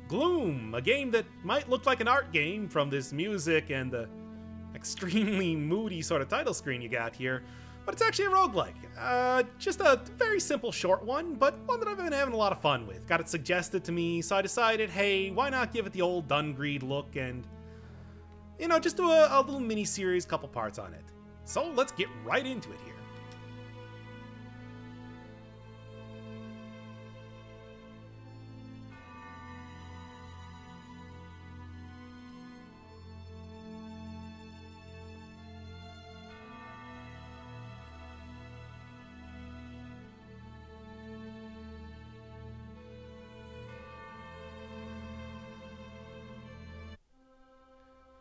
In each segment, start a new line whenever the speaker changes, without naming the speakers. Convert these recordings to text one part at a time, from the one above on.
Gloom, a game that might look like an art game from this music and the extremely moody sort of title screen you got here, but it's actually a roguelike. Just a very simple short one, but one that I've been having a lot of fun with. Got it suggested to me, so I decided, hey, why not give it the old Dungreed look and, you know, just do a little mini-series, couple parts on it. So let's get right into it here.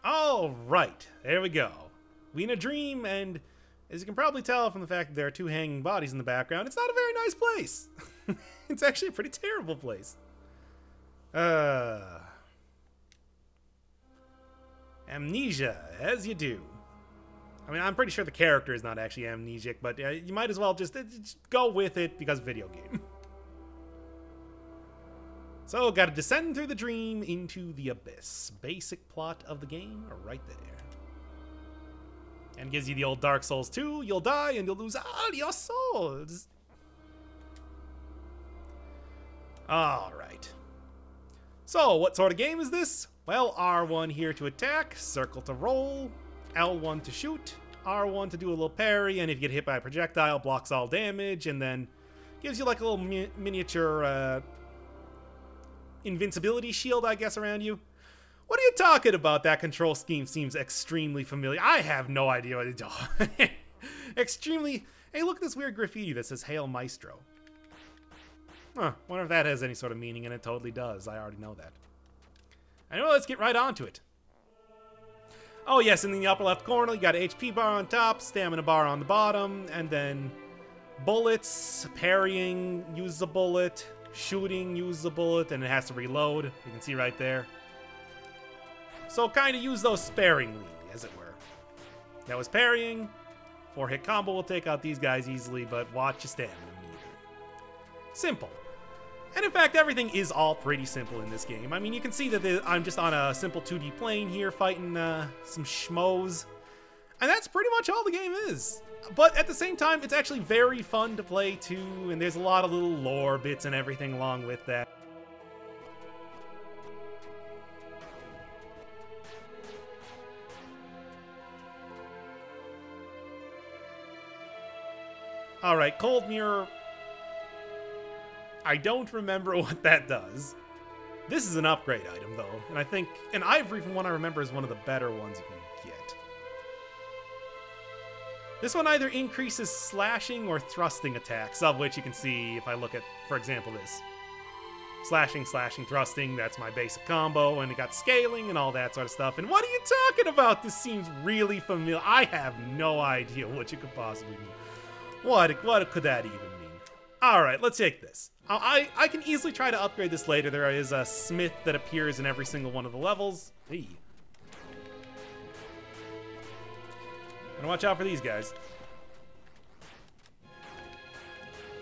Alright, there we go. We in a dream, and as you can probably tell from the fact that there are two hanging bodies in the background, it's not a very nice place. It's actually a pretty terrible place. Amnesia, as you do. I mean, I'm pretty sure the character is not actually amnesic, but you might as well just go with it because video game. So, gotta descend through the dream into the abyss. Basic plot of the game right there. And gives you the old Dark Souls 2, you'll die and you'll lose all your souls. Alright. So, what sort of game is this? Well, R1 here to attack, circle to roll, L1 to shoot, R1 to do a little parry, and if you get hit by a projectile, blocks all damage, and then gives you like a little miniature invincibility shield, I guess, around you. What are you talking about? That control scheme seems extremely familiar. I have no idea what it's doing. Extremely... Hey, look at this weird graffiti that says Hail Maestro. Huh, wonder if that has any sort of meaning, and it totally does. I already know that. Anyway, let's get right on to it. Oh yes, in the upper left corner, you got an HP bar on top, stamina bar on the bottom, and then bullets, parrying, use the bullet, shooting, use the bullet, and it has to reload. You can see right there. So kind of use those sparingly, as it were. That was parrying. 4-hit combo will take out these guys easily, but watch your stamina meter. Simple. And in fact, everything is all pretty simple in this game. I mean, you can see that I'm just on a simple 2D plane here fighting some schmoes. And that's pretty much all the game is. But at the same time, it's actually very fun to play too, and there's a lot of little lore bits and everything along with that. Alright, Cold Mirror. I don't remember what that does. This is an upgrade item though, and I think an Ivory from what I remember is one of the better ones you can get. This one either increases slashing or thrusting attacks, of which you can see if I look at, for example, this. Slashing, slashing, thrusting, that's my basic combo, and it got scaling and all that sort of stuff. And what are you talking about? This seems really familiar. I have no idea what you could possibly mean. What could that even mean? Alright, let's take this. I can easily try to upgrade this later. There is a smith that appears in every single one of the levels. Hey. And watch out for these guys.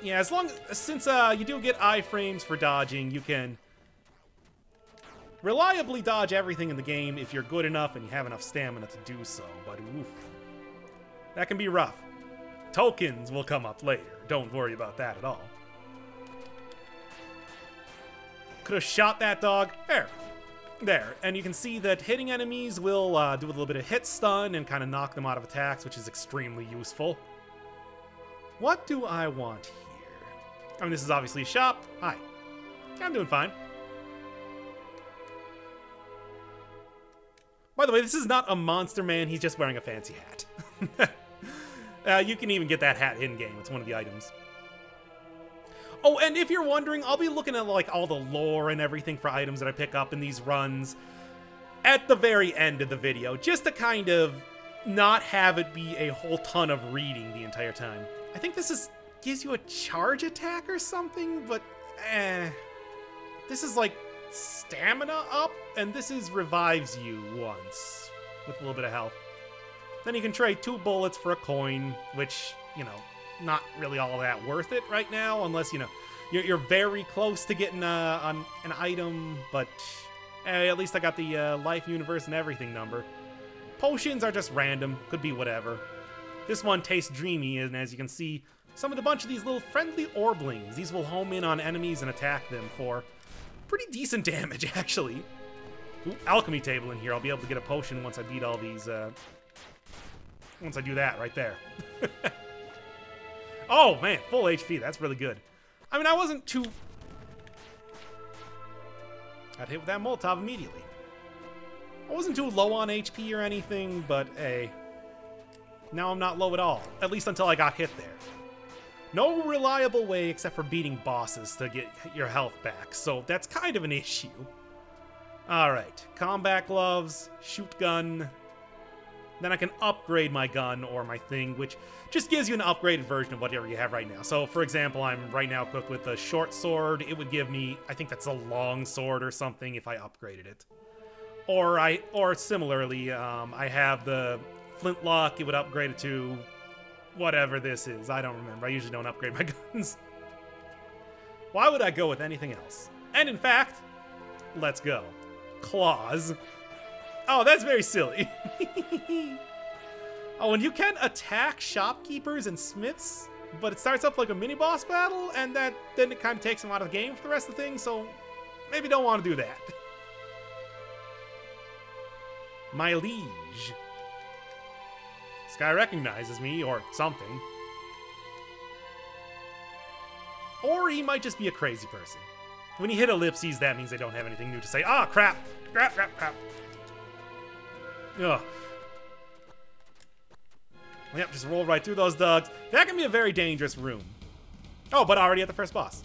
Yeah, since you do get iframes for dodging, you can reliably dodge everything in the game if you're good enough and you have enough stamina to do so, but oof. That can be rough. Tokens will come up later. Don't worry about that at all. Could have shot that dog. There. And you can see that hitting enemies will do a little bit of hit stun and kind of knock them out of attacks, which is extremely useful. What do I want here? I mean, this is obviously a shop. Hi. I'm doing fine. By the way, this is not a monster man. He's just wearing a fancy hat. You can even get that hat in-game. It's one of the items. Oh, and if you're wondering, I'll be looking at like all the lore and everything for items that I pick up in these runs at the very end of the video, just to kind of not have it be a whole ton of reading the entire time. I think this gives you a charge attack or something, but this is like stamina up, and this is revives you once with a little bit of health. Then you can trade 2 bullets for a coin, which, you know, not really all that worth it right now, unless, you know, You're very close to getting an item, but at least I got the life, universe, and everything number. Potions are just random, could be whatever. This one tastes dreamy, and as you can see, summoned a bunch of these little friendly orblings. These will home in on enemies and attack them for pretty decent damage, actually. Ooh, alchemy table in here. I'll be able to get a potion once I beat all these, once I do that right there. Oh, man, full HP. That's really good. I mean, I wasn't too... I'd hit with that Molotov immediately. I wasn't too low on HP or anything, but hey. Now I'm not low at all. At least until I got hit there. No reliable way except for beating bosses to get your health back, so that's kind of an issue. Alright, combat gloves, shoot gun. Then I can upgrade my gun or my thing, which just gives you an upgraded version of whatever you have right now. So, for example, I'm right now equipped with a short sword. It would give me, I think that's a long sword or something if I upgraded it. Or similarly, I have the flintlock. It would upgrade it to whatever this is. I don't remember. I usually don't upgrade my guns. Why would I go with anything else? And in fact, let's go. Claws. Oh, that's very silly. Oh, and you can attack shopkeepers and smiths, but it starts up like a mini-boss battle, and then it kind of takes them out of the game for the rest of the thing, so maybe don't want to do that. My liege. This guy recognizes me, or something. Or he might just be a crazy person. When you hit ellipses, that means they don't have anything new to say. Ah, crap! Crap, crap, crap. Ugh. Yep, just roll right through those dogs. That can be a very dangerous room. Oh, but already at the first boss.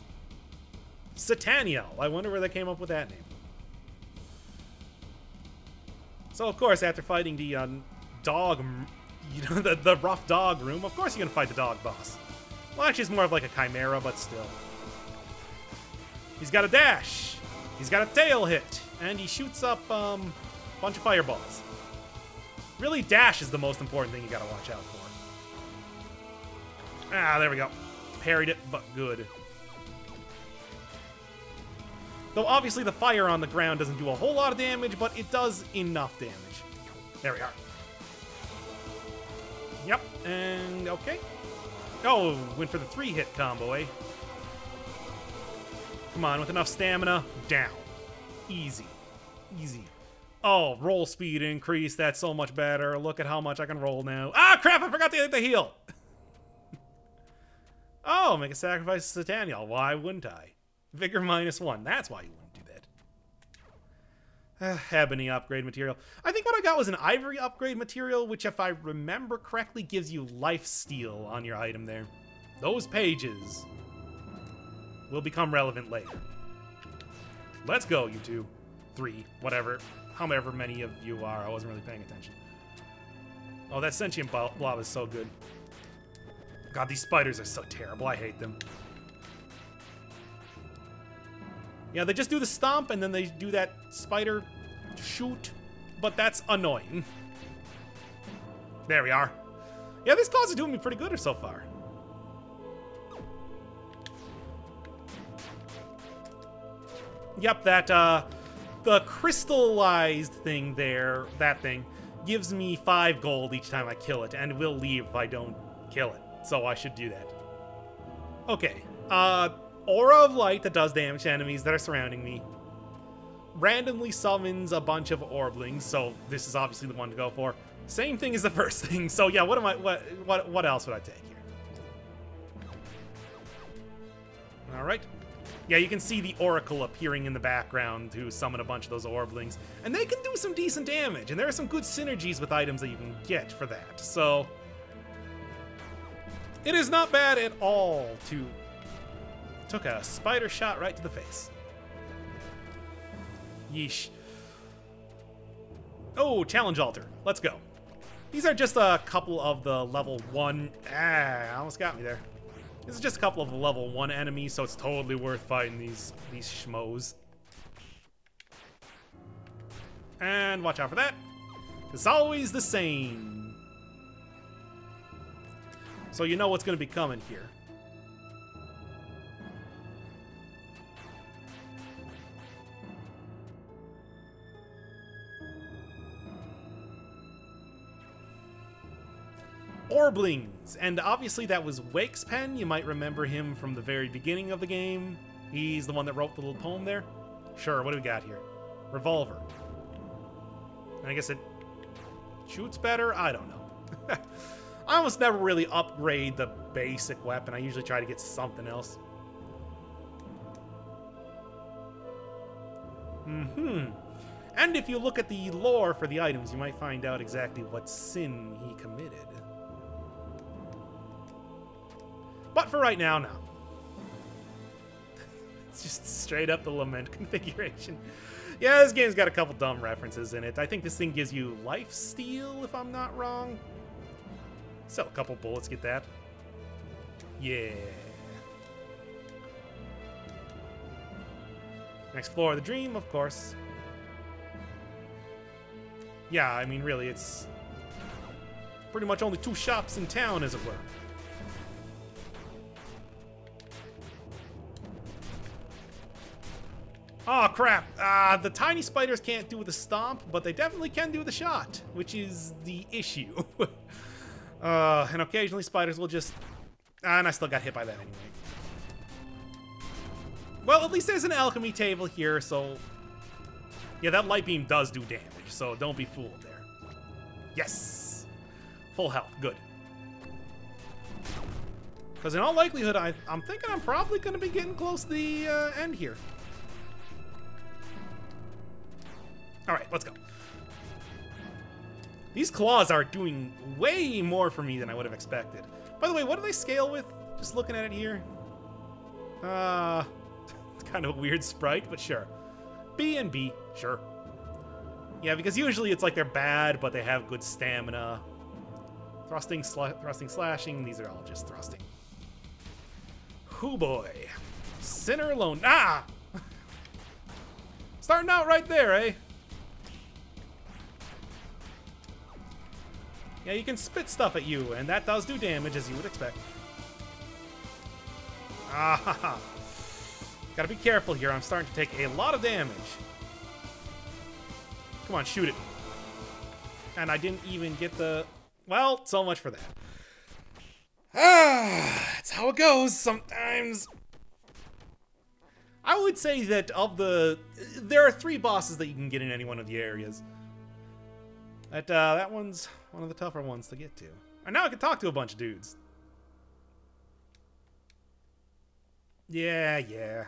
Sataniel. I wonder where they came up with that name. So, of course, after fighting the dog, you know, the rough dog room, of course you're going to fight the dog boss. Well, actually, it's more of like a chimera, but still. He's got a dash. He's got a tail hit. And he shoots up a bunch of fireballs. Really, dash is the most important thing you gotta watch out for. Ah, there we go. Parried it, but good. Though obviously the fire on the ground doesn't do a whole lot of damage, but it does enough damage. There we are. Yep, and okay. Oh, went for the 3-hit combo, eh? Come on, with enough stamina, down. Easy. Easy. Oh, roll speed increase. That's so much better. Look at how much I can roll now. Ah, crap! I forgot to hit the heal. Oh, make a sacrifice to Sataniel. Why wouldn't I? Vigor -1. That's why you wouldn't do that. Ebony upgrade material. I think what I got was an ivory upgrade material, which, if I remember correctly, gives you lifesteal on your item there. Those pages will become relevant later. Let's go, you two. 3, whatever. However many of you are. I wasn't really paying attention. Oh, that sentient blob is so good. God, these spiders are so terrible. I hate them. Yeah, they just do the stomp, and then they do that spider shoot, but that's annoying. There we are. Yeah, these claws are doing me pretty good so far. Yep, that, the crystallized thing there, that thing, gives me 5 gold each time I kill it, and will leave if I don't kill it. So I should do that. Okay. Aura of light that does damage to enemies that are surrounding me. Randomly summons a bunch of orblings, so this is obviously the one to go for. Same thing as the first thing. So yeah, what else would I take here? All right. Yeah, you can see the Oracle appearing in the background to summon a bunch of those orblings. And they can do some decent damage, and there are some good synergies with items that you can get for that. So it is not bad at all to... Took a spider shot right to the face. Yeesh. Oh, challenge altar. Let's go. These are just a couple of the level 1... Ah, almost got me there. This is just a couple of level 1 enemies, so it's totally worth fighting these schmoes. And watch out for that. It's always the same. So you know what's going to be coming here. Orblings, and obviously that was Wake's pen. You might remember him from the very beginning of the game. He's the one that wrote the little poem there. Sure, what do we got here? Revolver. And I guess it shoots better? I don't know. I almost never really upgrade the basic weapon. I usually try to get something else. And if you look at the lore for the items, you might find out exactly what sin he committed. But for right now, no. It's just straight up the Lament configuration. Yeah, this game's got a couple dumb references in it. I think this thing gives you life steal, if I'm not wrong. Sell a couple bullets, get that. Yeah. Next floor of the dream, of course. Yeah, I mean, really, it's pretty much only 2 shops in town, as it were. Oh, crap. The tiny spiders can't do the stomp, but they definitely can do the shot, which is the issue. And occasionally spiders will just... and I still got hit by that anyway. Well, at least there's an alchemy table here, so... yeah, that light beam does do damage, so don't be fooled there. Yes! Full health. Good. Because in all likelihood, I'm thinking I'm probably going to be getting close to the end here. Alright, let's go. These claws are doing way more for me than I would have expected. By the way, what do they scale with? Just looking at it here. It's kind of a weird sprite, but sure. B and B, sure. Yeah, because usually it's like they're bad, but they have good stamina. Thrusting, slashing, these are all just thrusting. Hoo boy. Sinner alone. Ah! Starting out right there, eh? Yeah, you can spit stuff at you, and that does do damage, as you would expect. Ah, ha, ha. Gotta be careful here. I'm starting to take a lot of damage. Come on, shoot it. And I didn't even get the... well, so much for that. That's how it goes sometimes. I would say that of the... there are 3 bosses that you can get in any one of the areas. That one's one of the tougher ones to get to. And now I can talk to a bunch of dudes. Yeah.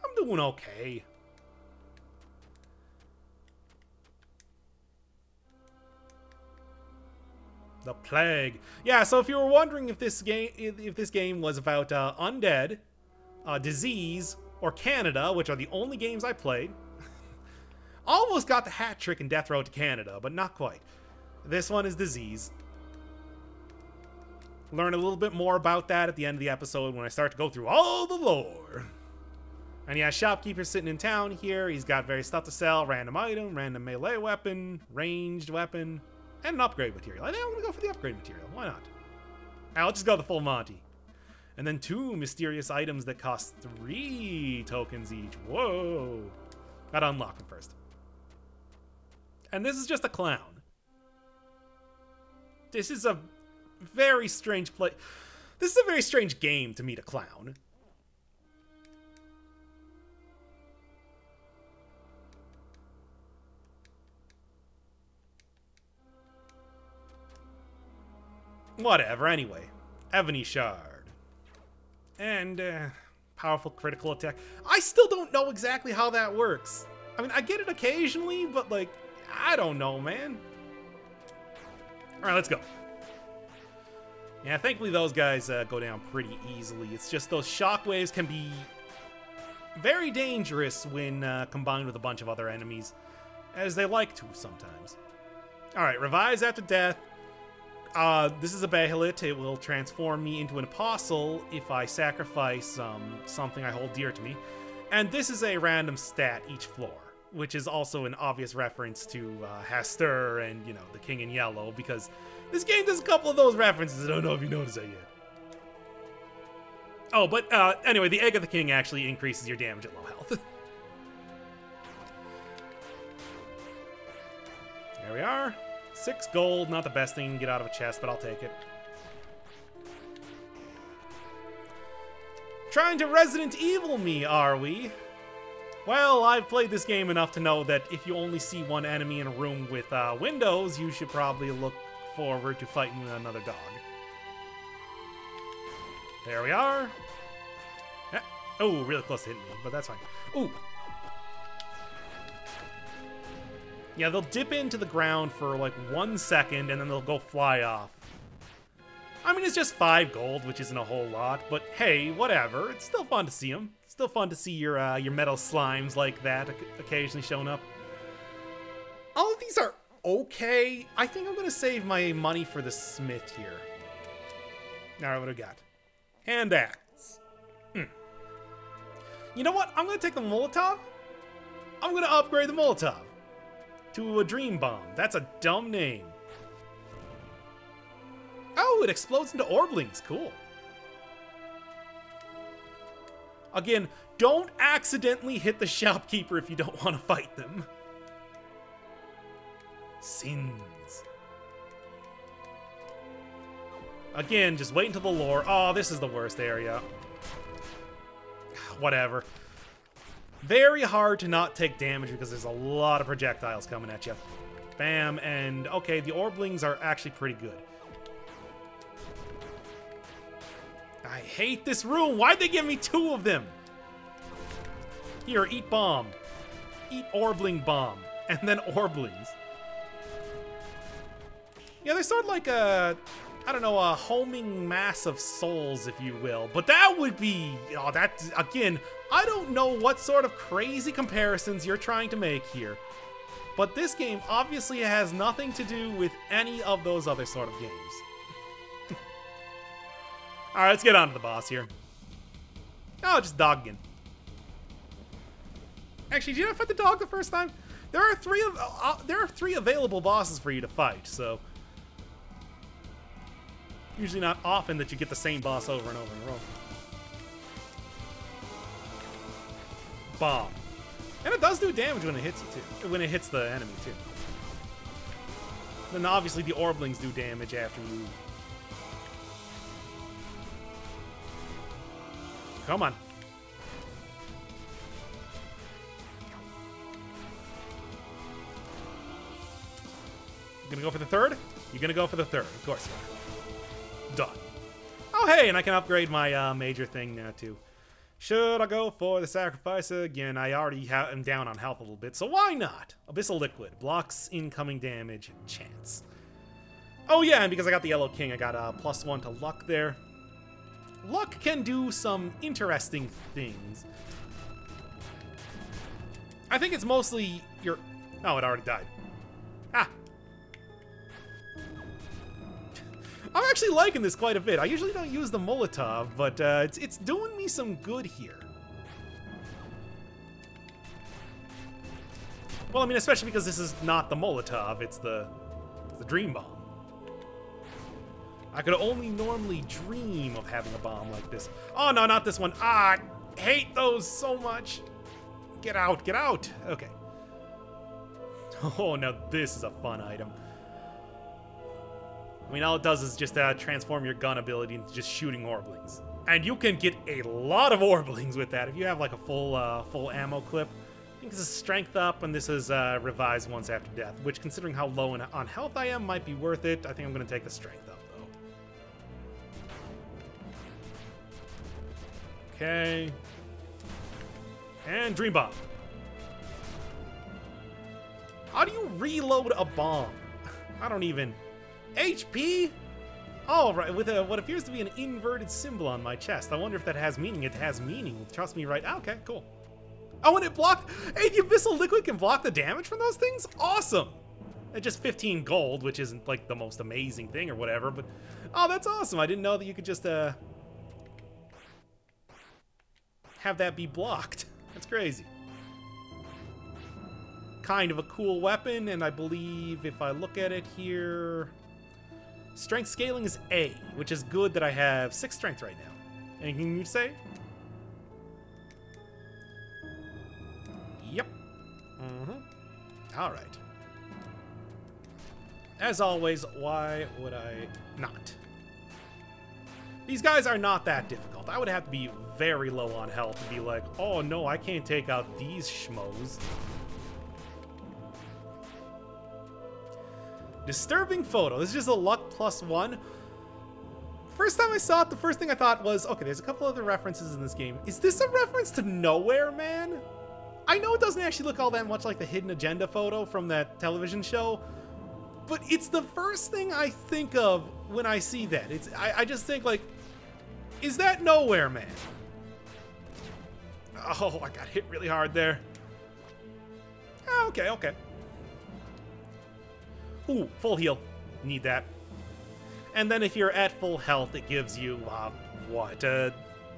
I'm doing okay. The Plague. Yeah, so if you were wondering if this game was about undead, disease, or Canada, which are the only games I played, almost got the hat trick in Death Road to Canada, but not quite. This one is disease. Learn a little bit more about that at the end of the episode when I start to go through all the lore. And yeah, shopkeeper's sitting in town here. He's got various stuff to sell. Random item, random melee weapon, ranged weapon, and an upgrade material. I think I'm going to go for the upgrade material. Why not? I'll just go the full Monty. And then 2 mysterious items that cost 3 tokens each. Whoa. Gotta unlock them first. And this is just a clown. This is a very strange this is a very strange game to meet a clown. Whatever, anyway. Ebony Shard. And, powerful critical attack. I still don't know exactly how that works. I mean, I get it occasionally, but, like, I don't know, man. Alright, let's go. Yeah, thankfully those guys go down pretty easily. It's just those shockwaves can be very dangerous when combined with a bunch of other enemies, as they like to sometimes. Alright, revives after death. This is a Bahamut. It will transform me into an apostle if I sacrifice something I hold dear to me. And this is a random stat each floor, which is also an obvious reference to Hastur and, you know, the King in Yellow, because this game does a couple of those references. I don't know if you noticed that yet. Oh, but anyway, the Egg of the King actually increases your damage at low health. There we are. 6 gold, not the best thing you can get out of a chest, but I'll take it. Trying to Resident Evil me, are we? Well, I've played this game enough to know that if you only see one enemy in a room with windows, you should probably look forward to fighting another dog. There we are. Oh, really close to hitting me, but that's fine. Ooh. Yeah, they'll dip into the ground for like 1 second, and then they'll go fly off. I mean, it's just 5 gold, which isn't a whole lot, but hey, whatever. It's still fun to see them. Still fun to see your metal slimes like that occasionally showing up. All of these are okay. I think I'm going to save my money for the smith here. All right, what do we got? Hand axe. You know what? I'm going to take the Molotov. I'm going to upgrade the Molotov to a Dream Bomb. That's a dumb name. Oh, it explodes into Orblings. Cool. Again, don't accidentally hit the shopkeeper if you don't want to fight them. Sins. Again, just wait until the lore. Oh, this is the worst area. Whatever. Very hard to not take damage because there's a lot of projectiles coming at you. Bam, and okay, the Orblings are actually pretty good. I hate this room. Why'd they give me 2 of them? Here, eat bomb. Eat Orbling bomb. And then Orblings. Yeah, they're sort of like a, I don't know, a homing mass of souls, if you will. But that would be, oh, that, again, I don't know what sort of crazy comparisons you're trying to make here. But this game obviously has nothing to do with any of those other sort of games. Alright, let's get on to the boss here. Oh, just dog again. Actually, did I fight the dog the first time? There are 3 available bosses for you to fight, so usually not often that you get the same boss over and over in a row. Bomb. And it does do damage when it hits you too. When it hits the enemy too. Then obviously the Orblings do damage after you. Come on. You gonna go for the 3rd? You're gonna go for the 3rd, of course you are. Done. Oh hey, and I can upgrade my major thing now too. Should I go for the sacrifice again? I already am down on health a little bit, so why not? Abyssal Liquid blocks incoming damage chance. Oh yeah, and because I got the Yellow King, I got a +1 to luck there. Luck can do some interesting things. I think it's mostly your... Oh, it already died. Ah. I'm actually liking this quite a bit. I usually don't use the Molotov, but it's doing me some good here. Well, I mean, especially because this is not the Molotov, it's the Dream Bomb. I could only normally dream of having a bomb like this. Oh, no, not this one. Ah, I hate those so much. Get out, get out. Okay. Oh, now this is a fun item. I mean, all it does is just transform your gun ability into just shooting Orblings. And you can get a lot of Orblings with that if you have like a full ammo clip. I think this is strength up, and this is revised once after death, which, considering how low on health I am, might be worth it. I think I'm going to take the strength up, though. Okay. And Dream Bomb. How do you reload a bomb? I don't even... HP? Oh, right, with what appears to be an inverted symbol on my chest. I wonder if that has meaning. It has meaning. Trust me, right? Okay, cool. Oh, and it blocked... Hey, the Abyssal Liquid can block the damage from those things? Awesome! It's just 15 gold, which isn't, like, the most amazing thing or whatever, but... Oh, that's awesome. I didn't know that you could just, have that be blocked. That's crazy. Kind of a cool weapon, and I believe if I look at it here... Strength scaling is A, which is good that I have 6 strength right now. Anything you say? Yep. Alright. As always, why would I not? These guys are not that difficult. I would have to be very low on health to be like, oh no, I can't take out these schmoes. Disturbing photo. This is just a luck +1. First time I saw it, the first thing I thought was, okay, there's a couple other references in this game. Is this a reference to Nowhere Man? I know it doesn't actually look all that much like the Hidden Agenda photo from that television show, but it's the first thing I think of when I see that. I just think, like, is that Nowhere Man? Oh, I got hit really hard there. Oh, okay, okay. Ooh, full heal. Need that. And then if you're at full health, it gives you, what?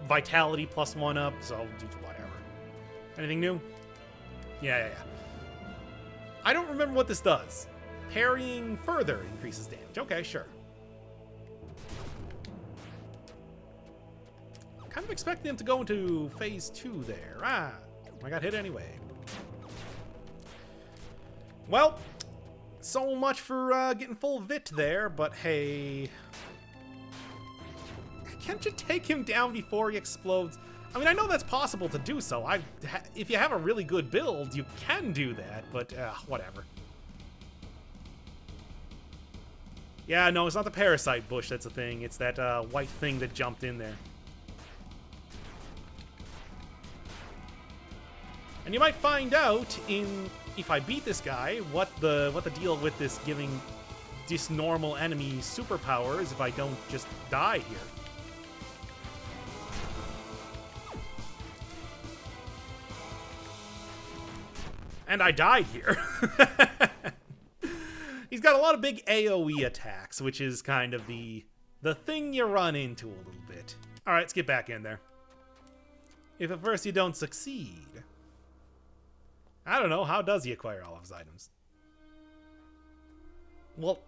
Vitality +1 up, so do whatever. Anything new? Yeah. I don't remember what this does. Parrying further increases damage. Okay, sure. Kind of expecting him to go into phase 2 there. Ah, I got hit anyway. Well, so much for getting full vit there, but hey. Can't you take him down before he explodes? I mean, I know that's possible to do so. If you have a really good build, you can do that, but whatever. Yeah, no, it's not the parasite bush that's a thing. It's that white thing that jumped in there. And you might find out if I beat this guy what the deal with this giving this normal enemy superpowers if I don't just die here. And I died here. He's got a lot of big AoE attacks, which is kind of the thing you run into a little bit. All right, let's get back in there. If at first you don't succeed, I don't know, how does he acquire all of his items? Well,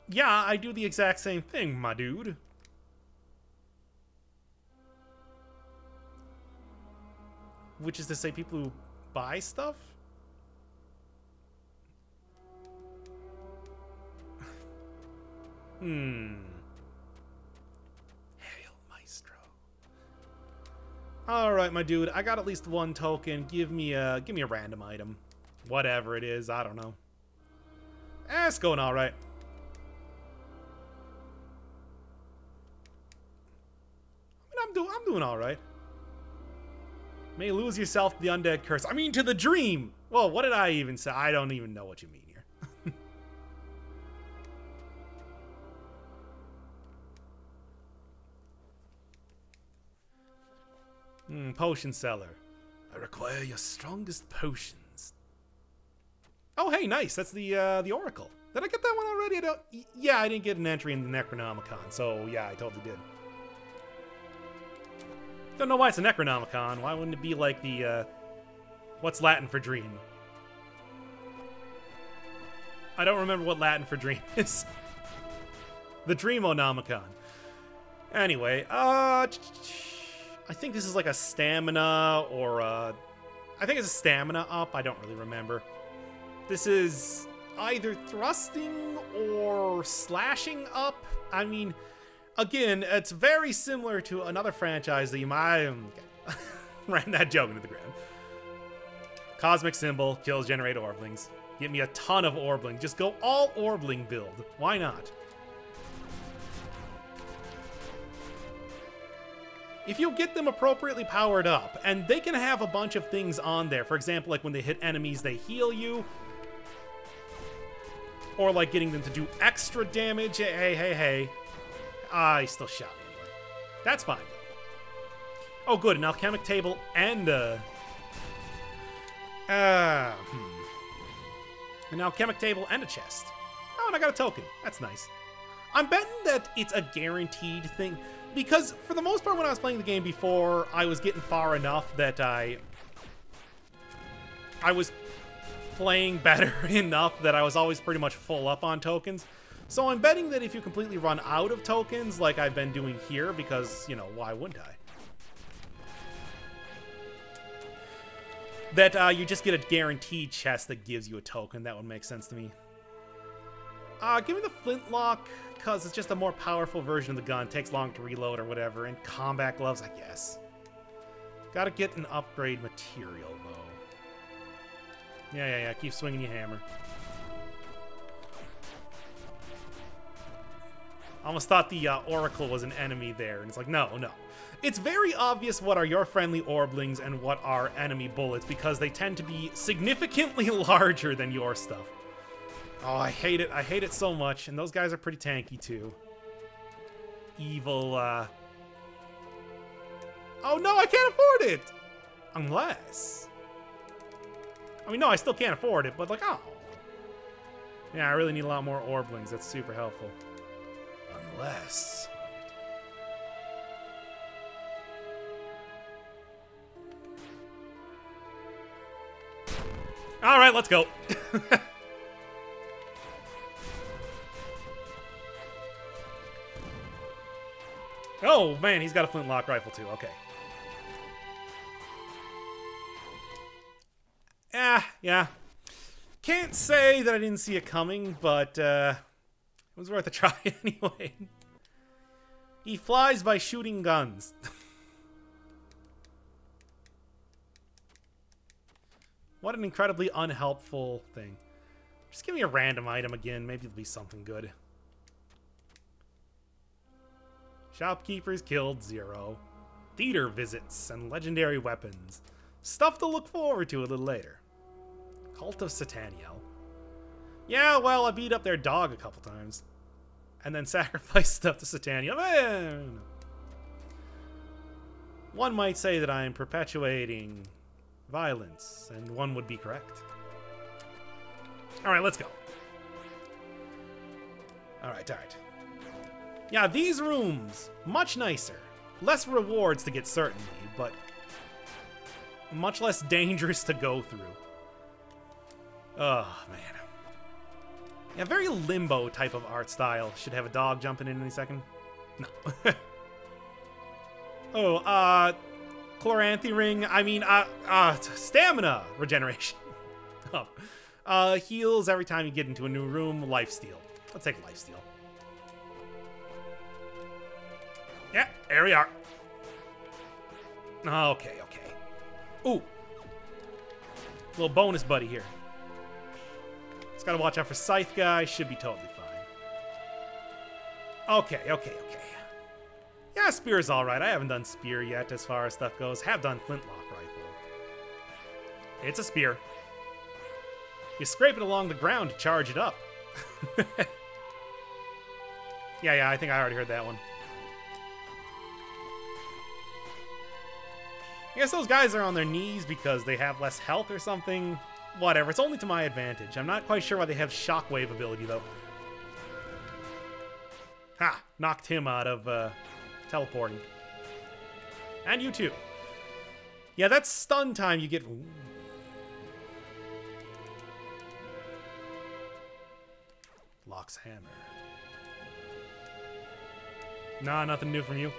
yeah, I do the exact same thing, my dude. Which is to say people who buy stuff? Hail Maestro. All right, my dude. I got at least one token. Give me a random item, whatever it is. I don't know. It's going all right. I mean, I'm doing all right. May lose yourself to the undead curse. I mean, to the dream. Well, what did I even say? I don't even know what you mean here. Potion seller. I require your strongest potions. Oh, hey, nice. That's the Oracle. Did I get that one already? I don't. Yeah, I didn't get an entry in the Necronomicon, so yeah, I totally did. Don't know why it's a Necronomicon. Why wouldn't it be like the what's Latin for dream? I don't remember what Latin for dream is. The Dreamonomicon. Anyway, I think this is like a stamina or I think it's a stamina up. I don't really remember. This is either thrusting or slashing up. I mean, again, it's very similar to another franchise that you might ran that joke into the ground. Cosmic symbol, kills generate orblings. Give me a ton of orbling. Just go all orbling build. Why not? If you get them appropriately powered up, and they can have a bunch of things on there. For example, like when they hit enemies, they heal you. Or like getting them to do extra damage. Hey. I still shot anyway. That's fine. Oh, good. An alchemic table and an alchemic table and a chest. Oh, and I got a token. That's nice. I'm betting that it's a guaranteed thing. Because, for the most part, when I was playing the game before, I was getting far enough that I was playing better enough that I was always pretty much full up on tokens. So I'm betting that if you completely run out of tokens, like I've been doing here, because, you know, why wouldn't I? That you just get a guaranteed chest that gives you a token. That would make sense to me. Give me the flintlock, because it's just a more powerful version of the gun. Takes long to reload or whatever. And combat gloves, I guess. Gotta get an upgrade material, though. Yeah. Keep swinging your hammer. Almost thought the Oracle was an enemy there. And it's like, no. It's very obvious what are your friendly Orblings and what are enemy bullets, because they tend to be significantly larger than your stuff. Oh, I hate it. I hate it so much. And those guys are pretty tanky, too. Evil, Oh, no, I can't afford it! Unless... I mean, no, I still can't afford it, but like, oh. Yeah, I really need a lot more Orblings. That's super helpful. Unless... Alright, let's go. Oh, man, he's got a flintlock rifle, too. Okay. Yeah. Can't say that I didn't see it coming, but it was worth a try anyway. He flies by shooting guns. What an incredibly unhelpful thing. Just give me a random item again. Maybe it'll be something good. Shopkeepers killed 0. Theater visits and legendary weapons. Stuff to look forward to a little later. Cult of Sataniel. Yeah, well, I beat up their dog a couple times. And then sacrificed stuff to Sataniel. Man! One might say that I am perpetuating violence, and one would be correct. Alright, let's go. Alright. Yeah, these rooms, much nicer. Less rewards to get certainty, but much less dangerous to go through. Oh, man. Yeah, very Limbo type of art style. Should have a dog jumping in any second. No. Oh, Chloranthy ring. I mean, stamina regeneration. Heals every time you get into a new room. Lifesteal. Let's take lifesteal. Yeah, there we are. Okay. Ooh. Little bonus buddy here. Just gotta watch out for Scythe guy. Should be totally fine. Okay. Yeah, Spear's alright. I haven't done Spear yet as far as stuff goes. Have done Flintlock Rifle. It's a Spear. You scrape it along the ground to charge it up. Yeah, I think I already heard that one. I guess those guys are on their knees because they have less health or something. Whatever, it's only to my advantage. I'm not quite sure why they have shockwave ability, though. Ha! Knocked him out of teleporting. And you too. Yeah, that's stun time you get... Ooh. Locke's hammer. Nah, nothing new from you.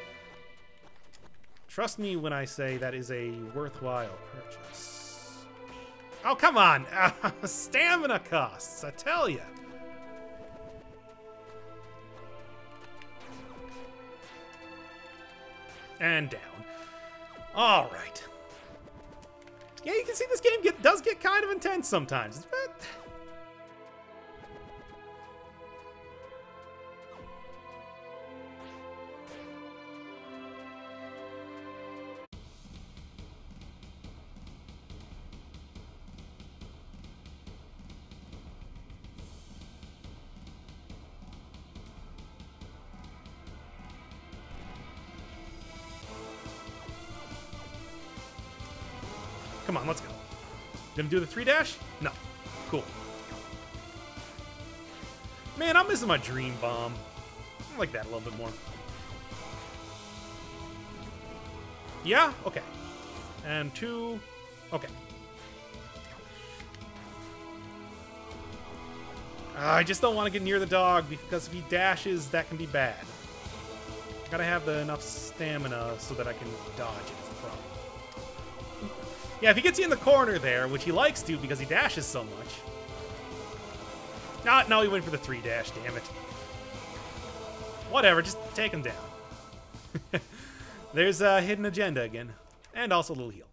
Trust me when I say that is a worthwhile purchase. Oh, come on! Stamina costs, I tell ya. And down. All right. Yeah, you can see this game does get kind of intense sometimes. But... Come on, let's go. Gonna do the 3-dash? No. Cool. Man, I'm missing my dream bomb. I like that a little bit more. Yeah? Okay. And 2. Okay. I just don't want to get near the dog because if he dashes, that can be bad. Gotta have enough stamina so that I can dodge it. Is the problem. Yeah, if he gets you in the corner there, which he likes to because he dashes so much. Ah, no, he went for the 3 dash, damn it. Whatever, just take him down. There's a hidden agenda again. And also a little heal.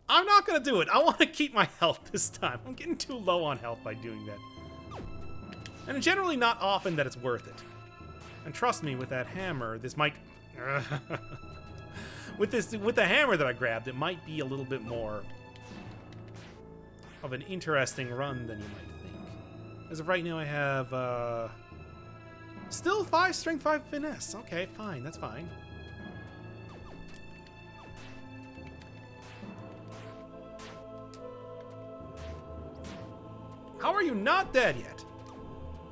I'm not gonna do it. I want to keep my health this time. I'm getting too low on health by doing that. And generally not often that it's worth it. And trust me, with that hammer, this might... with the hammer that I grabbed, it might be a little bit more of an interesting run than you might think. As of right now, I have, still 5 strength, 5 finesse. Okay, fine, that's fine. How are you not dead yet?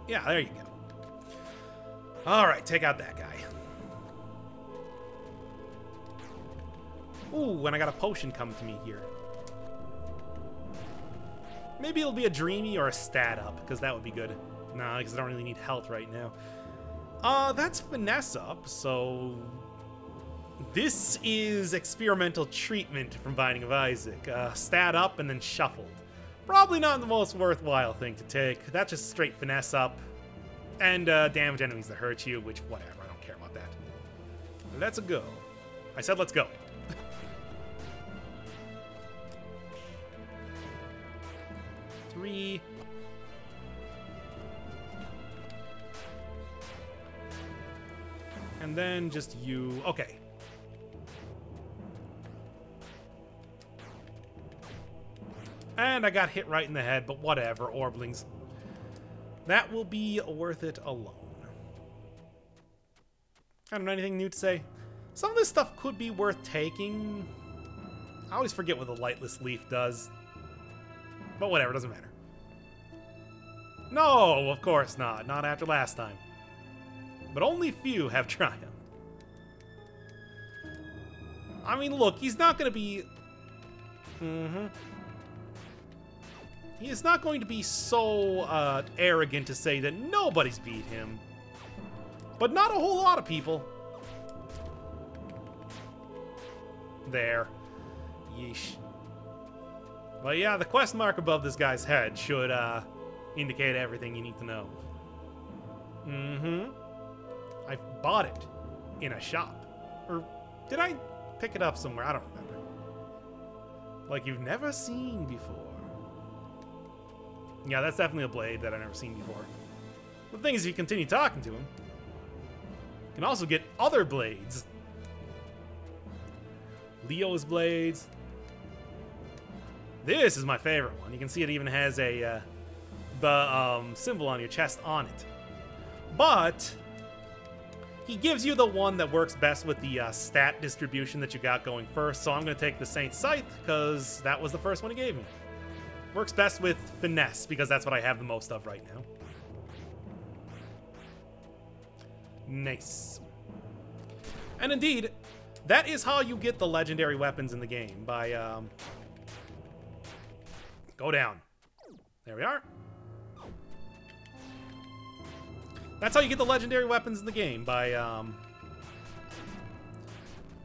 Yeah, there you go. Alright, take out that guy. Ooh, and I got a potion coming to me here. Maybe it'll be a dreamy or a stat up, because that would be good. Nah, because I don't really need health right now. That's finesse up, so... This is experimental treatment from Binding of Isaac. Stat up and then shuffled. Probably not the most worthwhile thing to take. That's just straight finesse up. And damage enemies that hurt you, which, whatever, I don't care about that. Let's go. I said let's go. Three. And then just you. Okay. And I got hit right in the head, but whatever, Orblings. That will be worth it alone. I don't know anything new to say. Some of this stuff could be worth taking. I always forget what the Lightless Leaf does. But whatever, doesn't matter. No, of course not. Not after last time. But only few have triumphed. I mean, look, he's not going to be... He is not going to be so arrogant to say that nobody's beat him. But not a whole lot of people. There. Yeesh. But yeah, the quest mark above this guy's head should indicate everything you need to know. I bought it in a shop. Or did I pick it up somewhere? I don't remember. Like you've never seen before. Yeah, that's definitely a blade that I've never seen before. The thing is, if you continue talking to him, you can also get other blades. Leo's blades. This is my favorite one. You can see it even has a the symbol on your chest on it. But he gives you the one that works best with the stat distribution that you got going first. So I'm going to take the Saint Scythe because that was the first one he gave me. Works best with finesse, because that's what I have the most of right now. Nice. And indeed, that is how you get the legendary weapons in the game, by, go down. There we are. That's how you get the legendary weapons in the game, by,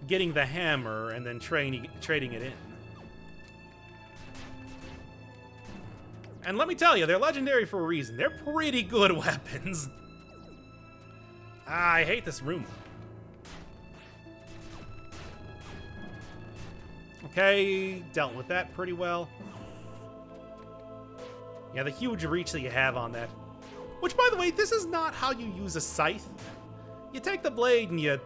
getting the hammer and then trading it in. And let me tell you, they're legendary for a reason. They're pretty good weapons. I hate this room. Okay, dealt with that pretty well. Yeah, the huge reach that you have on that. Which, by the way, this is not how you use a scythe. You take the blade and you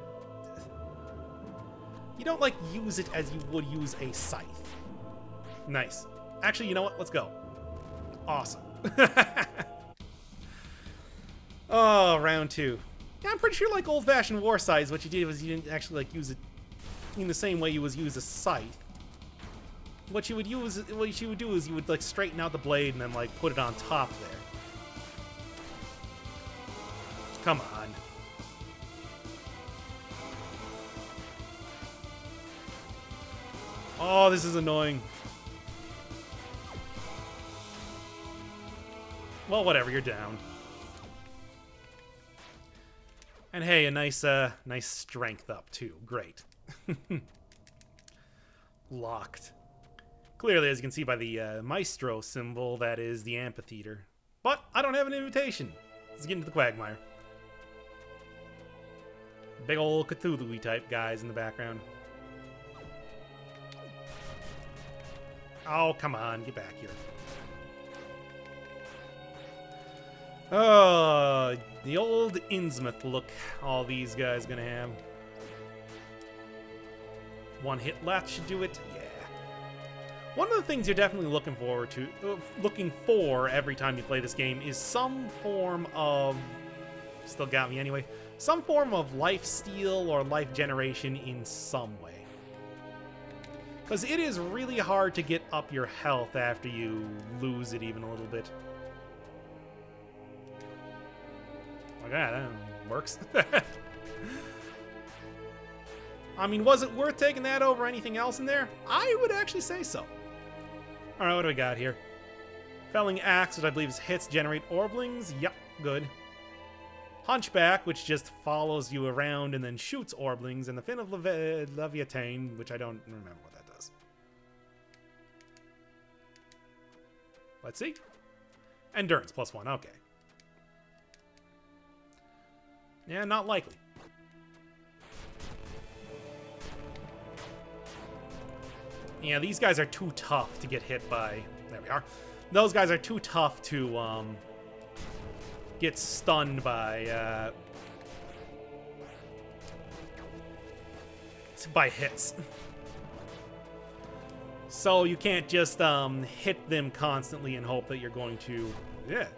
don't, like, use it as you would use a scythe. Nice. Actually, you know what? Let's go. Awesome. Oh, round 2. Yeah, I'm pretty sure like old-fashioned war scythes, what you did was you didn't actually like use it in the same way you would use a scythe. What you would do is you would like straighten out the blade and then like put it on top there. Come on. Oh, this is annoying. Well, whatever, you're down. And hey, a nice strength up, too. Great. Locked. Clearly, as you can see by the Maestro symbol, that is the amphitheater. But I don't have an invitation. Let's get into the quagmire. Big ol' Cthulhu-y type guys in the background. Oh, come on. Get back here. Oh, the old Innsmouth look all these guys gonna have. One hit left should do it. Yeah. One of the things you're definitely looking for every time you play this game is some form of... Still got me anyway. Some form of life steal or life generation in some way. Because it is really hard to get up your health after you lose it even a little bit. Okay, that works. I mean, was it worth taking that over anything else in there? I would actually say so. Alright, what do we got here? Felling Axe, which I believe is hits, generate Orblings. Yep, good. Hunchback, which just follows you around and then shoots Orblings. And the Fin of Leviathan, which I don't remember what that does. Let's see. Endurance, +1, okay. Yeah, not likely. Yeah, these guys are too tough to get hit by... There we are. Those guys are too tough to get stunned by hits. So you can't just hit them constantly and hope that you're going to... Yeah.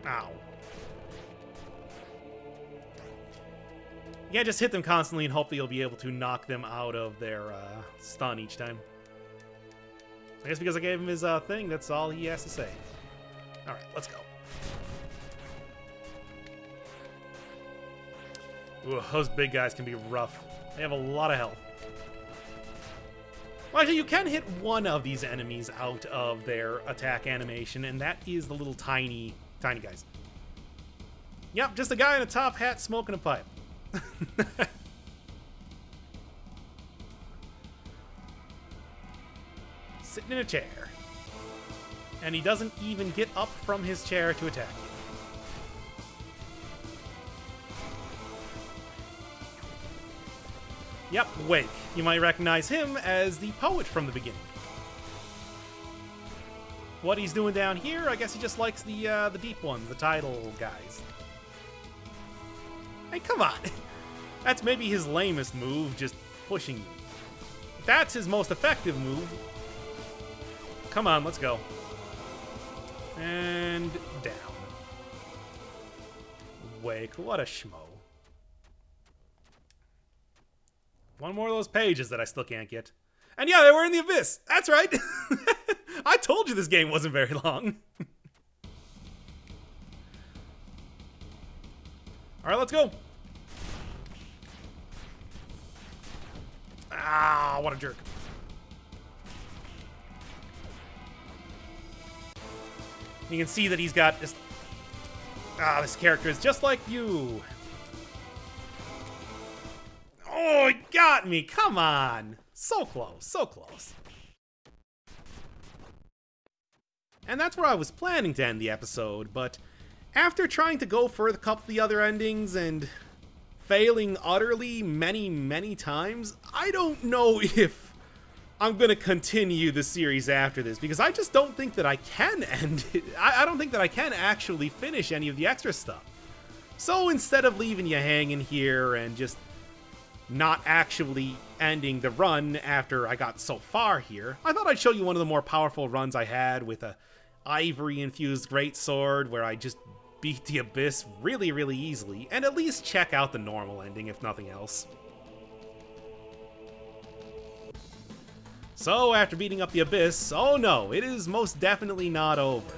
Ow. You can't just hit them constantly and hope that you'll be able to knock them out of their stun each time. I guess because I gave him his thing, that's all he has to say. Alright, let's go. Ooh, those big guys can be rough. They have a lot of health. Well, actually, you can hit one of these enemies out of their attack animation, and that is the little tiny guys. Yep, just a guy in a top hat smoking a pipe. Sitting in a chair. And he doesn't even get up from his chair to attack you. Yep, Wake. You might recognize him as the poet from the beginning. What he's doing down here, I guess he just likes the deep ones, the tidal guys. Hey, come on! That's maybe his lamest move, just pushing you. That's his most effective move. Come on, let's go. And down. Wake, what a schmo. One more of those pages that I still can't get. And yeah, they were in the Abyss. That's right. I told you this game wasn't very long. Alright, let's go. Ah, what a jerk. You can see that he's got this... Ah, this character is just like you. Oh, he got me. Come on. So close, so close. And that's where I was planning to end the episode, but after trying to go for a couple of the other endings and failing utterly many times, I don't know if I'm going to continue the series after this, because I just don't think that I can end it. I don't think that I can actually finish any of the extra stuff. So instead of leaving you hanging here and just not actually ending the run after I got so far here, I thought I'd show you one of the more powerful runs I had with a ivory-infused greatsword where I just beat the Abyss really easily, and at least check out the normal ending, if nothing else. So, after beating up the Abyss, oh no, it is most definitely not over.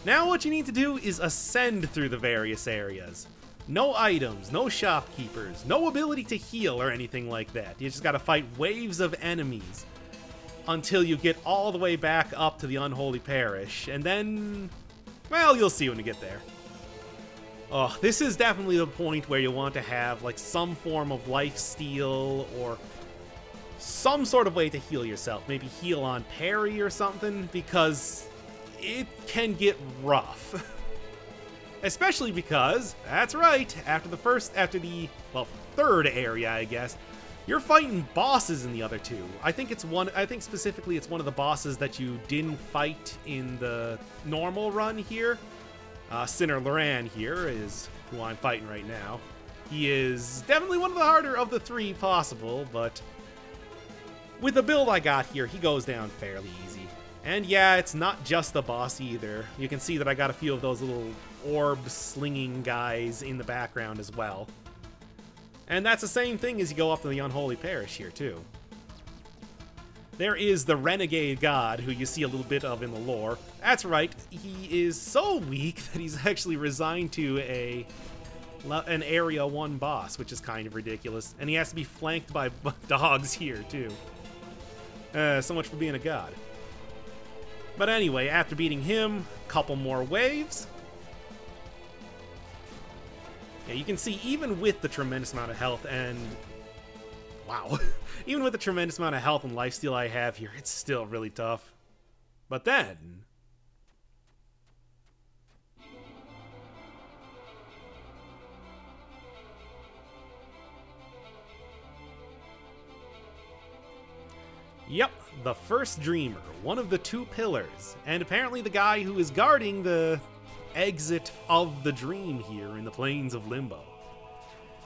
Now what you need to do is ascend through the various areas. No items, no shopkeepers, no ability to heal or anything like that. You just gotta fight waves of enemies until you get all the way back up to the Unholy Parish, and then, well, you'll see when you get there. Oh, this is definitely the point where you want to have like some form of life steal or some sort of way to heal yourself. Maybe heal on parry or something, because it can get rough. Especially because, that's right, after the third area, I guess, you're fighting bosses in the other two. I think specifically it's one of the bosses that you didn't fight in the normal run here. Sinner Loran here is who I'm fighting right now. He is definitely one of the harder of the three possible, but with the build I got here, he goes down fairly easy. And yeah, it's not just the boss either. You can see that I got a few of those little orb-slinging guys in the background as well. And that's the same thing as you go up to the Unholy Parish here, too. There is the Renegade God, who you see a little bit of in the lore. That's right, he is so weak that he's actually resigned to an Area 1 boss, which is kind of ridiculous. And he has to be flanked by dogs here, too. So much for being a god. But anyway, after beating him, a couple more waves. Yeah, you can see even with the tremendous amount of health and... Wow. Even with the tremendous amount of health and lifesteal I have here, it's still really tough. But then... Yep, the first Dreamer, one of the two pillars, and apparently the guy who is guarding the exit of the dream here in the Plains of Limbo.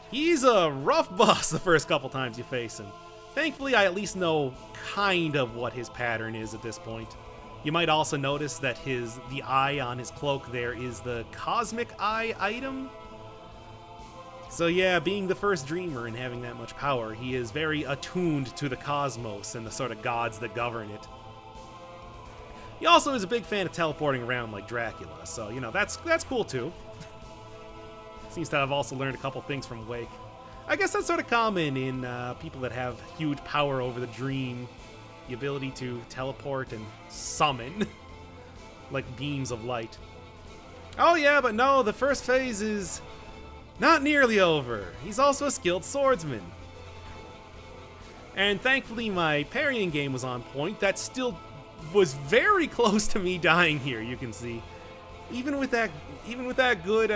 He's a rough boss the first couple times you face him. Thankfully, I at least know kind of what his pattern is at this point. You might also notice that the eye on his cloak there is the Cosmic Eye item. So yeah, being the first Dreamer and having that much power, he is very attuned to the cosmos and the sort of gods that govern it. He also is a big fan of teleporting around like Dracula, so, you know, that's cool too. Seems to have also learned a couple things from Wake. I guess that's sort of common in people that have huge power over the dream. The ability to teleport and summon, like beams of light. Oh yeah, but no, the first phase is not nearly over. He's also a skilled swordsman. And thankfully my parrying game was on point. That still was very close to me dying here, you can see. Even with that good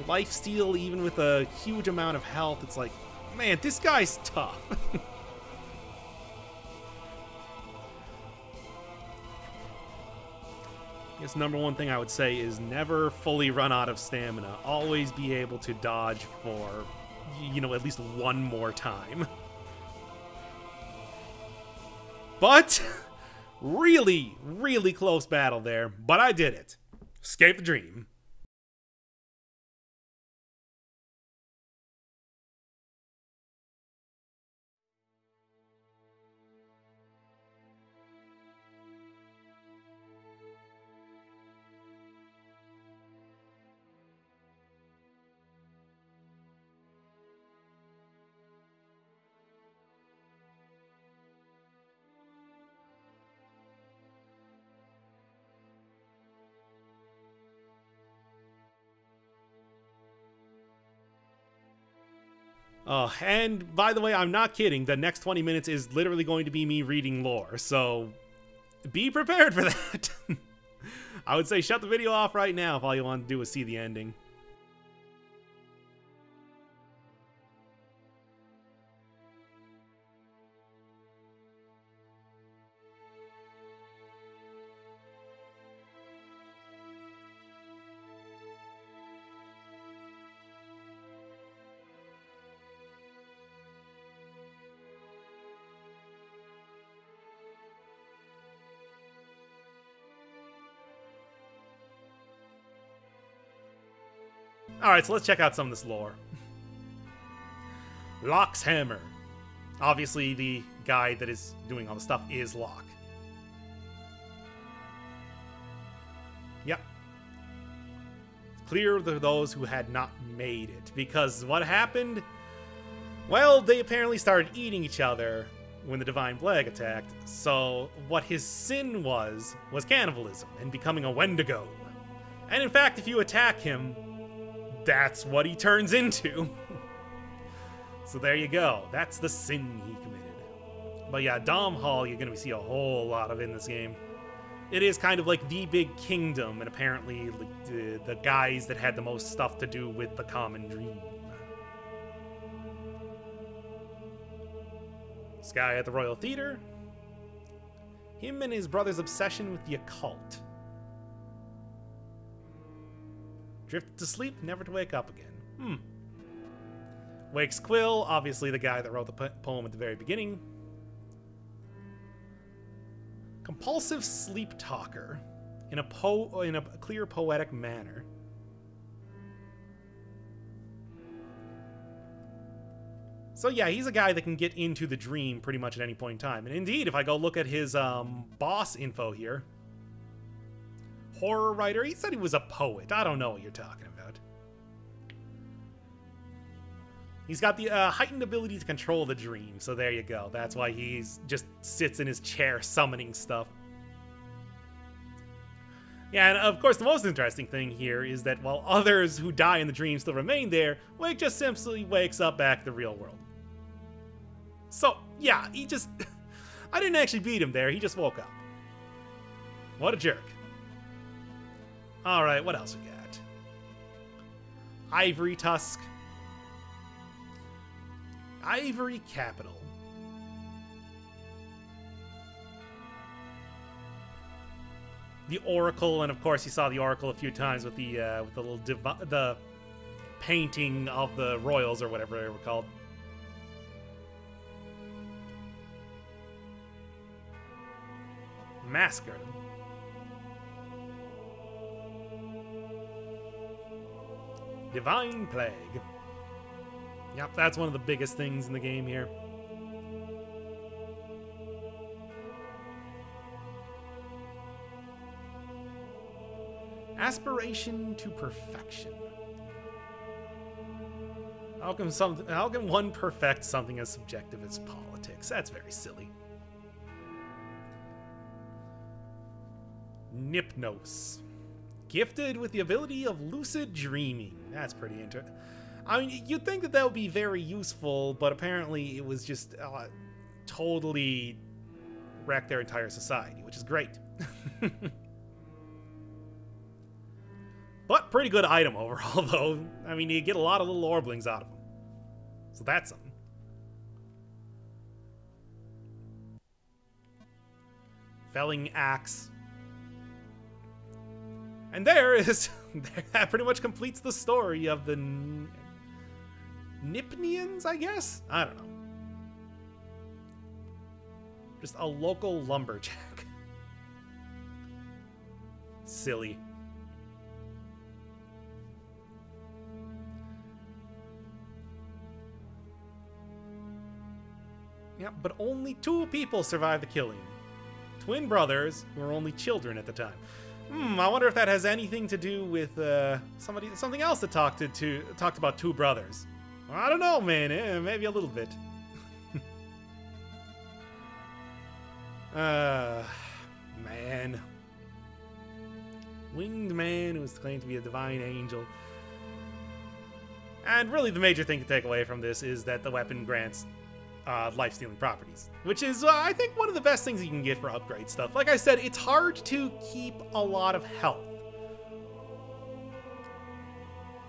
lifesteal, even with a huge amount of health, it's like, man, this guy's tough. I guess number one thing I would say is never fully run out of stamina. Always be able to dodge for, you know, at least one more time. But really, really close battle there, but I did it. Escape the dream. Oh, and by the way, I'm not kidding. The next 20 minutes is literally going to be me reading lore, so be prepared for that. I would say shut the video off right now if all you want to do is see the ending. Alright, so let's check out some of this lore. Locke's hammer. Obviously, the guy that is doing all the stuff is Locke. Yep. Clear of those who had not made it. Because what happened? Well, they apparently started eating each other when the Divine Plague attacked. So, what his sin was cannibalism and becoming a Wendigo. And in fact, if you attack him, that's what he turns into. So there you go. That's the sin he committed. But yeah, Dom Hall, you're going to see a whole lot of in this game. It is kind of like the big kingdom, and apparently like, the guys that had the most stuff to do with the common dream. This guy at the Royal Theater. Him and his brother's obsession with the occult. Drifted to sleep, never to wake up again. Wakes Quill, obviously the guy that wrote the poem at the very beginning. Compulsive sleep talker in a clear poetic manner. So yeah, he's a guy that can get into the dream pretty much at any point in time. And indeed, if I go look at his boss info here, horror writer, he said he was a poet. I don't know what you're talking about. He's got the heightened ability to control the dream, so there you go. That's why he's just sits in his chair summoning stuff. Yeah, and of course the most interesting thing here is that while others who die in the dream still remain there, Wake just simply wakes up back to the real world. So, yeah, he just... I didn't actually beat him there, he just woke up. What a jerk. Alright, what else we got? Ivory Tusk. Ivory Capital. The Oracle, and of course you saw the Oracle a few times with the little the painting of the royals or whatever they were called. Massacre. Divine Plague. Yep, that's one of the biggest things in the game here. Aspiration to perfection. How can one perfect something as subjective as politics? That's very silly. Nypnos. Gifted with the ability of lucid dreaming. That's pretty interesting. I mean, you'd think that that would be very useful, but apparently it was just totally wrecked their entire society, which is great. But pretty good item overall, though. I mean, you get a lot of little orblings out of them. So that's something. Felling Axe. And there is... that pretty much completes the story of the... Nipnians, I guess? I don't know. Just a local lumberjack. Silly. Yeah, but only 2 people survived the killing. Twin brothers who were only children at the time. I wonder if that has anything to do with something else that talked about 2 brothers. I don't know, man. Maybe a little bit. Man. Winged man who is claimed to be a divine angel. And really the major thing to take away from this is that the weapon grants life-stealing properties, which is, I think, one of the best things you can get for upgrade stuff. Like I said, it's hard to keep a lot of health.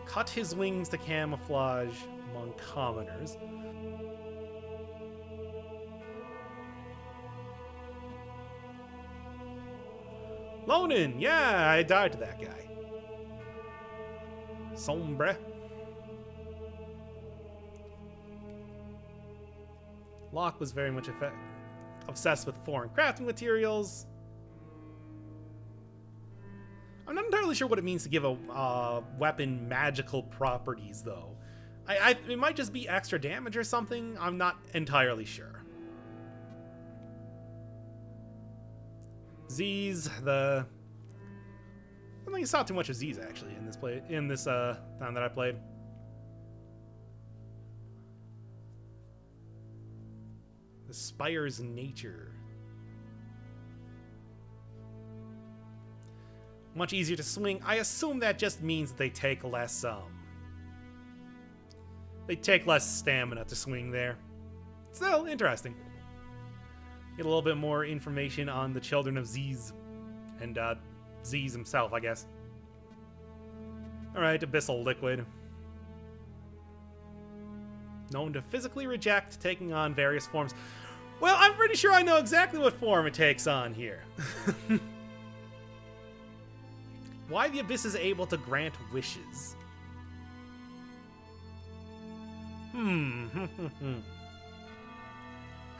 Cut his wings to camouflage among commoners. Lonin, yeah, I died to that guy. Sombre. Locke was very much obsessed with foreign crafting materials. I'm not entirely sure what it means to give a weapon magical properties, though. It might just be extra damage or something. I'm not entirely sure. Z's, I don't think I saw too much of Z's actually in this time that I played. The Spire's nature. Much easier to swing. I assume that just means they take less stamina to swing there. Still interesting. Get a little bit more information on the children of Ziz. And, Ziz himself, I guess. Alright, abyssal liquid. Known to physically reject taking on various forms. Well, I'm pretty sure I know exactly what form it takes on here. Why the abyss is able to grant wishes.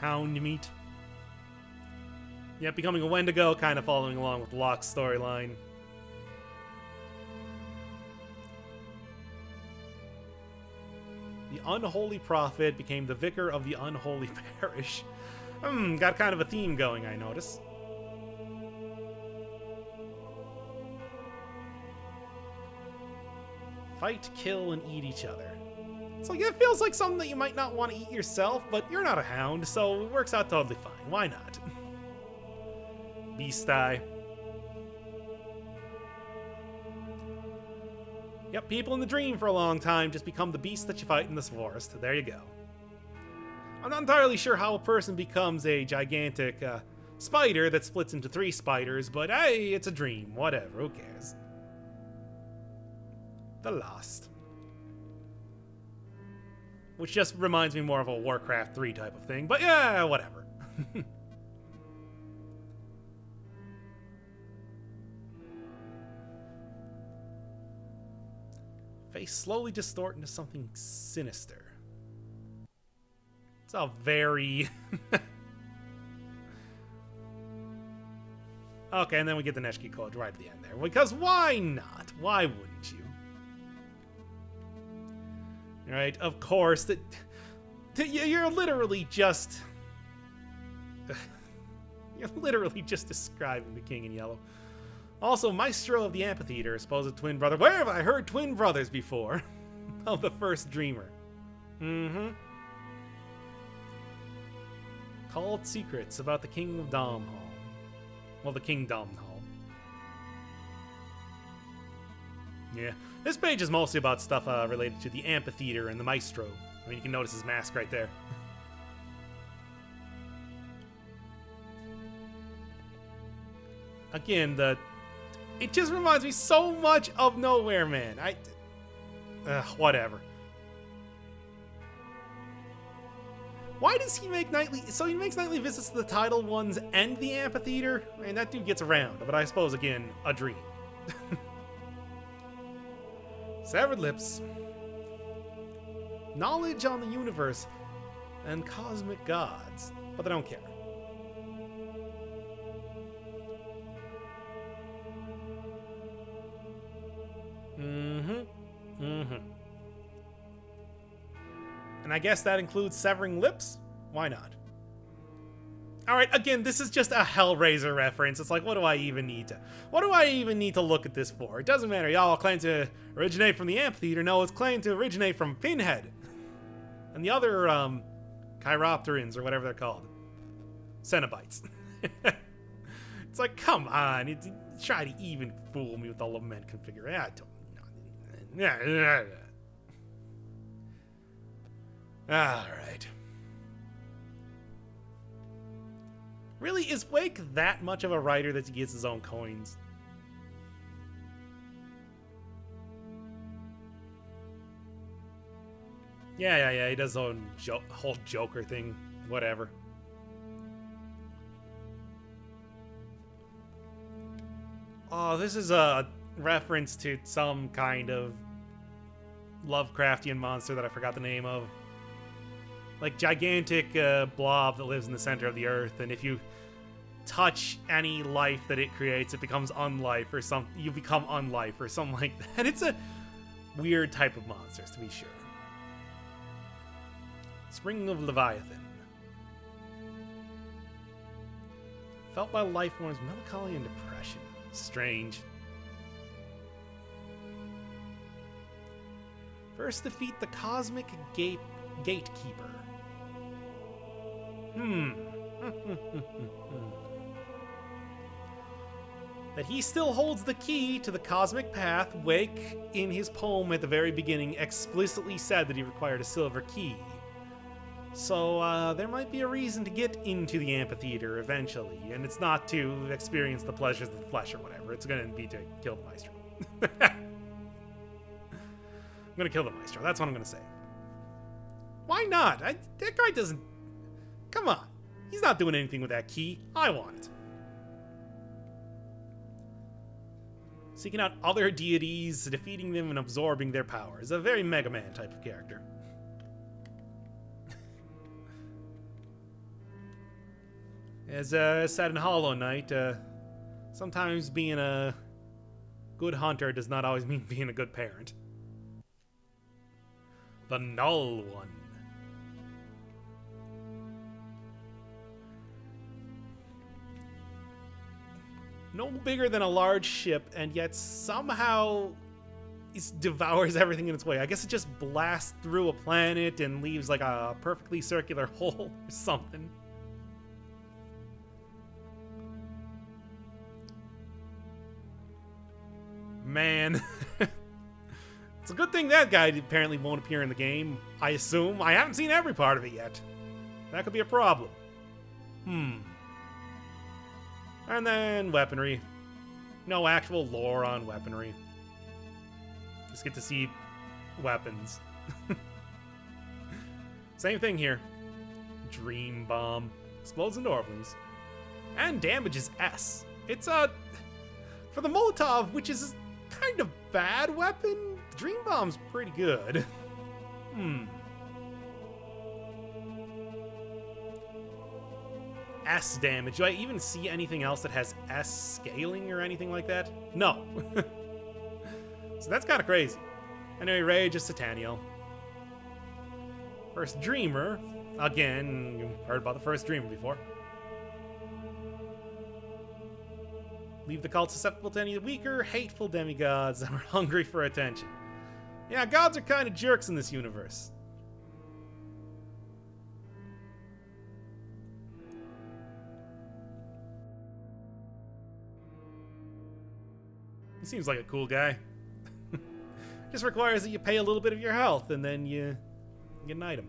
Hound meat. Yeah, becoming a Wendigo, kind of following along with Locke's storyline. The unholy prophet became the vicar of the unholy parish. Got kind of a theme going, I notice. Fight, kill, and eat each other. It's like, it feels like something that you might not want to eat yourself, but you're not a hound, so it works out totally fine. Why not? Beast eye. Yep, people in the dream for a long time just become the beast that you fight in this forest. There you go. I'm not entirely sure how a person becomes a gigantic spider that splits into 3 spiders, but hey, it's a dream. Whatever, who cares? The Lost. Which just reminds me more of a Warcraft 3 type of thing, but yeah, whatever. Face slowly distort into something sinister. It's a very... Okay, and then we get the Neshki code right at the end there. Because why not? Why wouldn't you? Right, of course. You're literally just... You're literally just describing the King in Yellow. Also, Maestro of the Amphitheater, supposed twin brother. Where have I heard twin brothers before? Of the first dreamer. Called secrets about the King of Domhall. Well, the King Domhall. Yeah. This page is mostly about stuff related to the Amphitheater and the Maestro. I mean, you can notice his mask right there. Again, it just reminds me so much of Nowhere Man. Whatever. Why does he make nightly... So he makes nightly visits to the Tidal Ones and the Amphitheater? I mean, that dude gets around. But I suppose, again, a dream. Severed lips. Knowledge on the universe and cosmic gods. But they don't care. And I guess that includes severing lips? Why not? Alright, again, this is just a Hellraiser reference. It's like, what do I even need to look at this for? It doesn't matter. Y'all claim to originate from the Amphitheater. No, it's claimed to originate from Pinhead. And the other, Chiropterans, or whatever they're called. Cenobites. It's like, come on. Try to even fool me with the lament configuration. I don't know. Alright. Really, is Wake that much of a writer that he gets his own coins? Yeah, he does his own whole Joker thing. Whatever. Oh, this is a reference to some kind of Lovecraftian monster that I forgot the name of. Like, gigantic blob that lives in the center of the earth, and if you touch any life that it creates, it becomes unlife, or you become unlife, or something like that. It's a weird type of monsters, to be sure. Spring of Leviathan. Felt by life forms melancholy and depression. Strange. First defeat the cosmic gatekeeper. That he still holds the key to the cosmic path. Wake, in his poem at the very beginning, explicitly said that he required a silver key. So, there might be a reason to get into the amphitheater eventually, and it's not to experience the pleasures of the flesh or whatever. It's gonna be to kill the Maestro. I'm gonna kill the Maestro. That's what I'm gonna say. Why not? That guy doesn't... Come on. He's not doing anything with that key. I want it. Seeking out other deities, defeating them, and absorbing their powers. A very Mega Man type of character. As said in Hollow Knight, sometimes being a good hunter does not always mean being a good parent. The Null One. No bigger than a large ship, and yet somehow it devours everything in its way. I guess it just blasts through a planet and leaves like a perfectly circular hole or something. Man. It's a good thing that guy apparently won't appear in the game, I assume. I haven't seen every part of it yet. That could be a problem. And then weaponry. No actual lore on weaponry. Just get to see weapons. Same thing here. Dream Bomb. Explodes into Orblings. And damages S. It's a... For the Molotov, which is a kind of bad weapon, Dream Bomb's pretty good. S damage. Do I even see anything else that has S scaling or anything like that? No. So that's kind of crazy. Anyway, Rage is Sataniel. First Dreamer. Again, you heard about the first Dreamer before. Leave the cult susceptible to any weaker, hateful demigods that are hungry for attention. Yeah, gods are kind of jerks in this universe. He seems like a cool guy. Just requires that you pay a little bit of your health and then you get an item.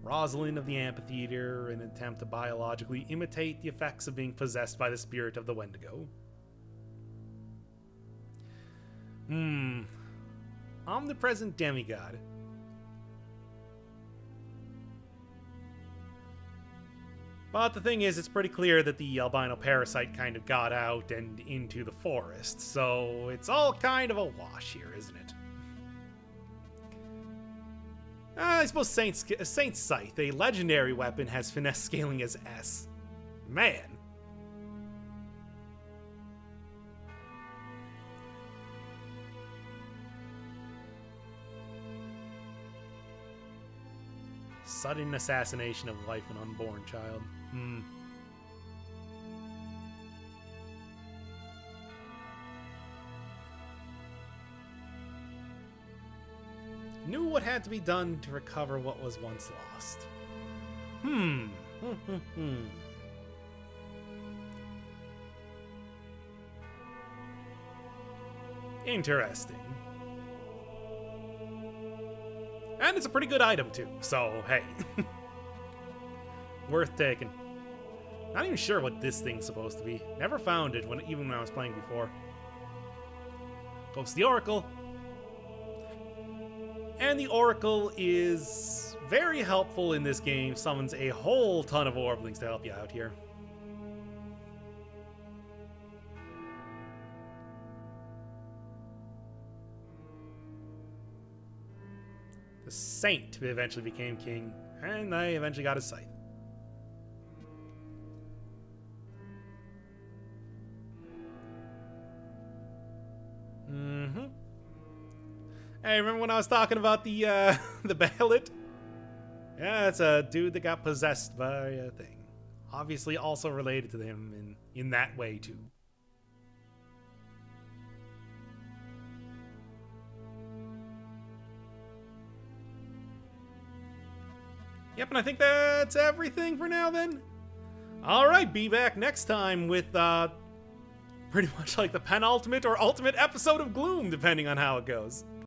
Rosalind of the Amphitheater, an attempt to biologically imitate the effects of being possessed by the spirit of the Wendigo. Omnipresent demigod. But the thing is, it's pretty clear that the albino parasite kind of got out and into the forest, so it's all kind of a wash here, isn't it? I suppose Saint's Scythe, a legendary weapon, has finesse scaling as S. Man. Sudden assassination of wife and unborn child. Knew what had to be done to recover what was once lost. Interesting. And it's a pretty good item too, so hey. Worth taking. Not even sure what this thing's supposed to be. Never found it even when I was playing before. Goes the Oracle. And the Oracle is very helpful in this game. Summons a whole ton of Orblings to help you out here. The Saint eventually became king, and they eventually got his scythe. Hey, remember when I was talking about the Ballad? Yeah, it's a dude that got possessed by a thing. Obviously also related to him in that way, too. Yep, and I think that's everything for now, then. Alright, be back next time with, pretty much like the penultimate or ultimate episode of Gloom, depending on how it goes.